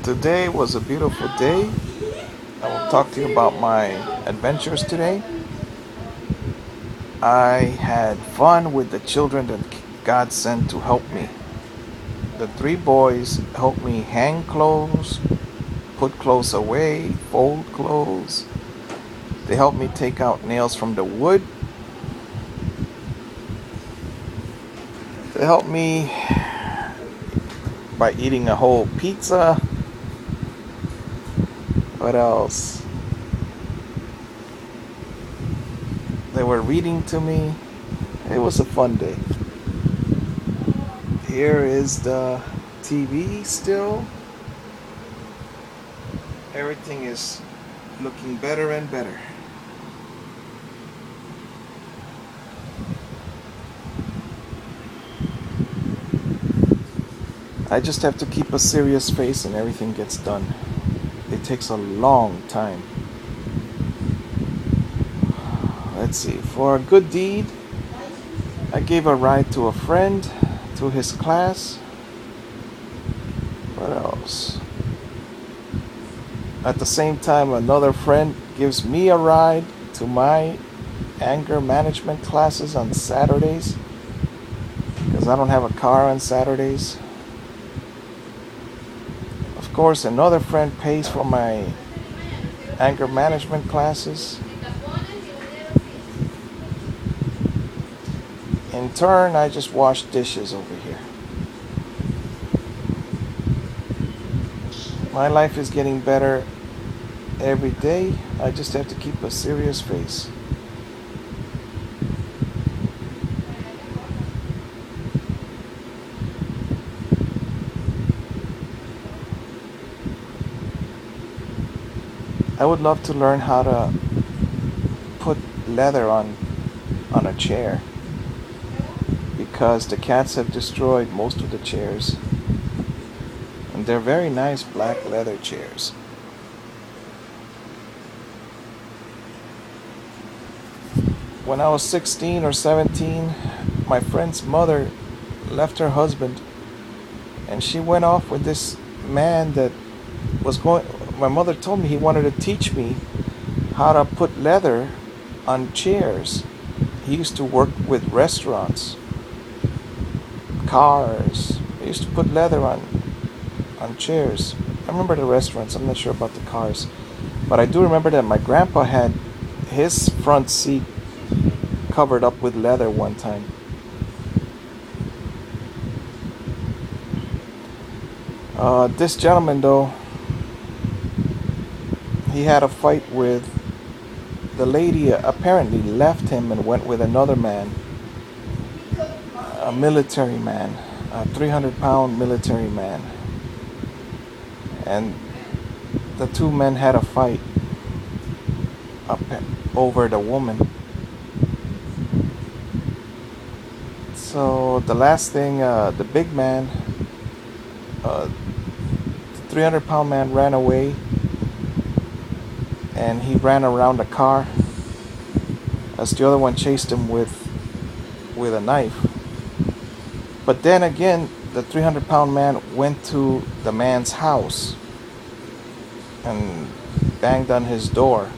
Today was a beautiful day. I will talk to you about my adventures today. I had fun with the children that God sent to help me. The three boys helped me hang clothes, put clothes away, fold clothes. They helped me take out nails from the wood. They helped me by eating a whole pizza. What else? They were reading to me. It was a fun day. Here is the TV still. Everything is looking better and better. I just have to keep a serious face and everything gets done. It takes a long time. Let's see. For a good deed, I gave a ride to a friend to his class. What else? At the same time, another friend gives me a ride to my anger management classes on Saturdays because I don't have a car on Saturdays. Of course, another friend pays for my anger management classes. In turn, I just wash dishes over here. My life is getting better every day. I just have to keep a serious face. I would love to learn how to put leather on a chair because the cats have destroyed most of the chairs. And they're very nice black leather chairs. When I was 16 or 17, my friend's mother left her husband and she went off with this man that was going. My mother told me he wanted to teach me how to put leather on chairs. He used to work with restaurants, cars. He used to put leather on chairs. I remember the restaurants. I'm not sure about the cars, but I do remember that my grandpa had his front seat covered up with leather one time. This gentleman, though, he had a fight with the lady. Apparently left him and went with another man, a military man, a 300-pound military man. And the two men had a fight over the woman. So the last thing, the big man, the 300-pound man ran away, and he ran around the car as the other one chased him with a knife. But then again, the 300-pound man went to the man's house and banged on his door.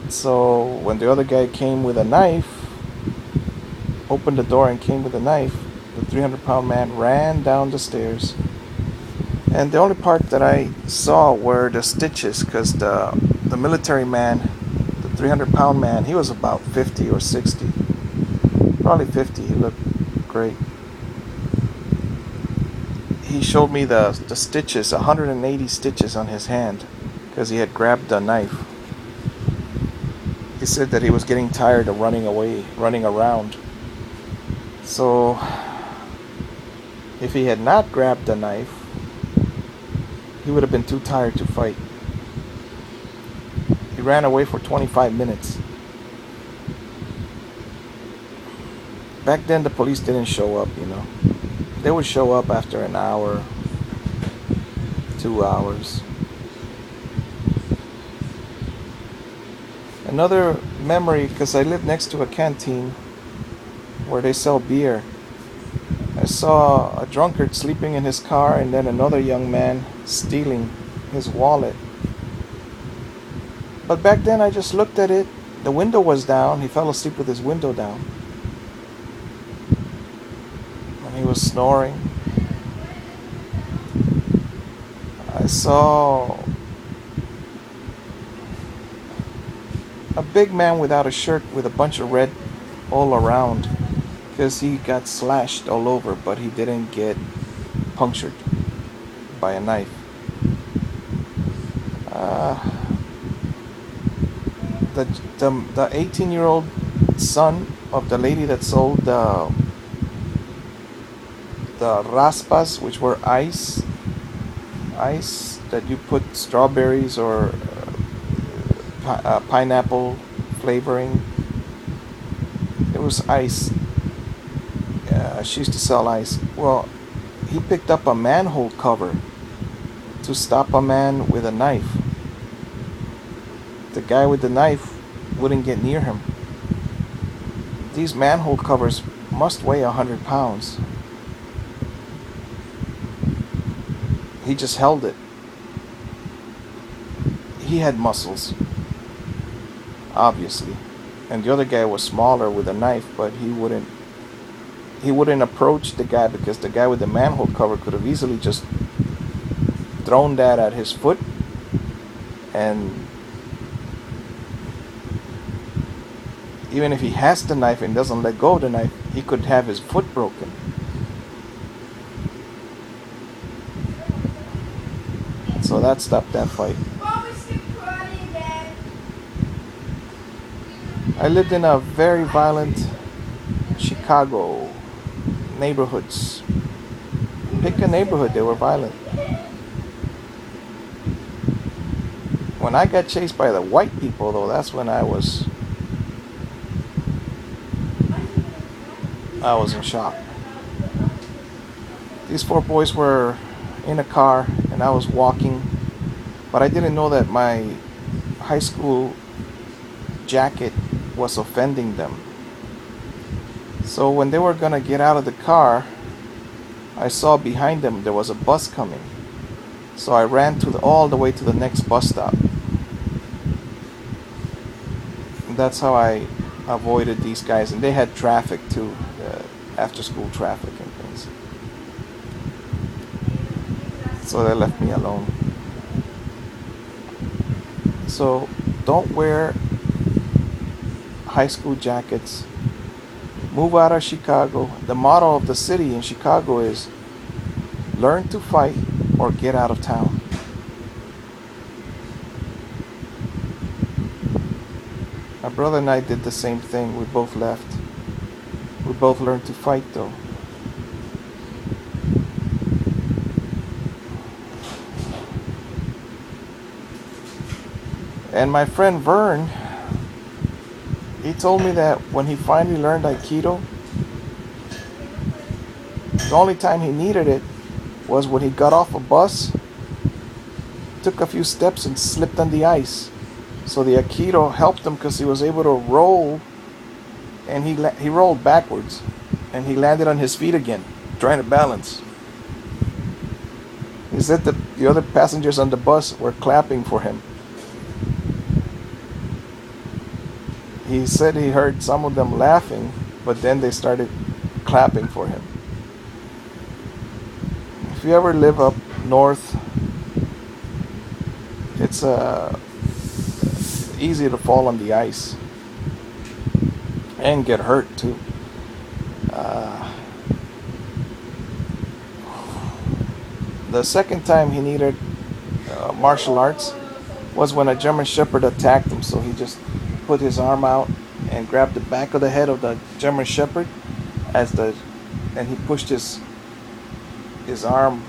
So when the other guy came with a knife, opened the door and came with a knife, the 300-pound man ran down the stairs. And the only part that I saw were the stitches, because the military man, the 300-pound man, he was about 50 or 60. Probably 50. He looked great. He showed me the stitches, 180 stitches on his hand, because he had grabbed the knife. He said that he was getting tired of running around. So, if he had not grabbed the knife, he would have been too tired to fight. He ran away for 25 minutes. Back then, the police didn't show up, They would show up after an hour, 2 hours. Another memory, because I live next to a canteen where they sell beer. I saw a drunkard sleeping in his car and then another young man stealing his wallet. But back then I just looked at it. The window was down. He fell asleep with his window down. And he was snoring. I saw a big man without a shirt with a bunch of red all around because he got slashed all over, but he didn't get punctured by a knife. The the 18-year-old son of the lady that sold the raspas, which were ice that you put strawberries or pineapple flavoring. It was ice. She used to sell ice. Well, he picked up a manhole cover to stop a man with a knife. The guy with the knife wouldn't get near him. These manhole covers must weigh 100 pounds. He just held it. He had muscles, obviously, and the other guy was smaller with a knife, but he wouldn't approach the guy because the guy with the manhole cover could have easily just thrown that at his foot, and even if he has the knife and doesn't let go of the knife, he could have his foot broken. So that stopped that fight. I lived in a very violent Chicago neighborhoods. Pick a neighborhood, they were violent. When I got chased by the white people, though, that's when I was in shock. These four boys were in a car and I was walking, but I didn't know that my high school jacket was offending them. So when they were gonna get out of the car, I saw behind them there was a bus coming. So I ran all the way to the next bus stop. And that's how I avoided these guys, and they had traffic too, after school traffic and things. So they left me alone. So don't wear high school jackets. Move out of Chicago. The motto of the city in Chicago is learn to fight or get out of town. My brother and I did the same thing. We both left. We both learned to fight though. And my friend Vern, he told me that when he finally learned Aikido, the only time he needed it was when he got off a bus, took a few steps and slipped on the ice. So the Aikido helped him because he was able to roll, and he rolled backwards and he landed on his feet again, trying to balance. He said that the other passengers on the bus were clapping for him. He said he heard some of them laughing, but then they started clapping for him. If you ever live up north, it's easy to fall on the ice and get hurt too. The second time he needed martial arts was when a German Shepherd attacked him, so he just put his arm out and grabbed the back of the head of the German Shepherd and he pushed his arm.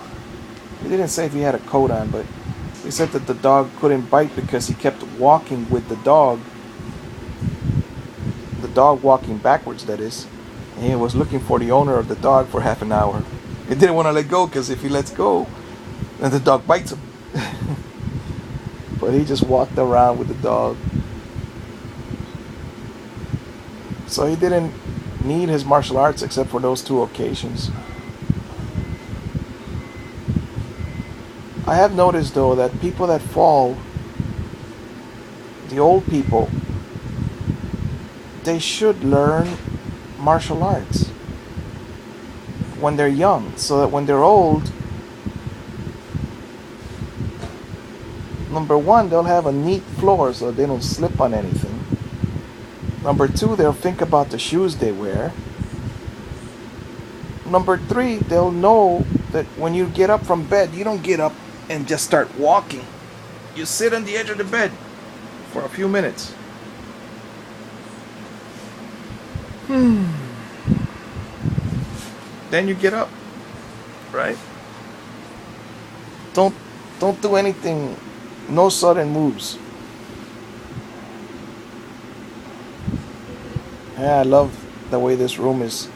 He didn't say if he had a coat on, but he said that the dog couldn't bite because he kept walking with the dog walking backwards, that is, and he was looking for the owner of the dog for half an hour. He didn't want to let go because if he lets go, then the dog bites him. But he just walked around with the dog. So he didn't need his martial arts except for those two occasions. I have noticed though that people that fall, the old people, they should learn martial arts when they're young, so that when they're old, number one, they'll have a neat floor so they don't slip on anything. Number two, they'll think about the shoes they wear. Number three, they'll know that when you get up from bed, you don't get up and just start walking. You sit on the edge of the bed for a few minutes. Then you get up, right? Don't do anything, no sudden moves. Yeah, I love the way this room is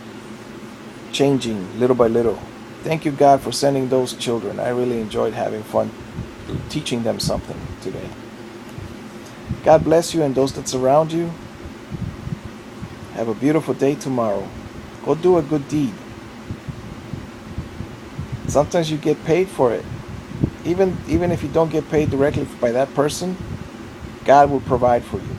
changing little by little. Thank you, God, for sending those children. I really enjoyed having fun teaching them something today. God bless you and those that surround you. Have a beautiful day tomorrow. Go do a good deed. Sometimes you get paid for it. Even if you don't get paid directly by that person, God will provide for you.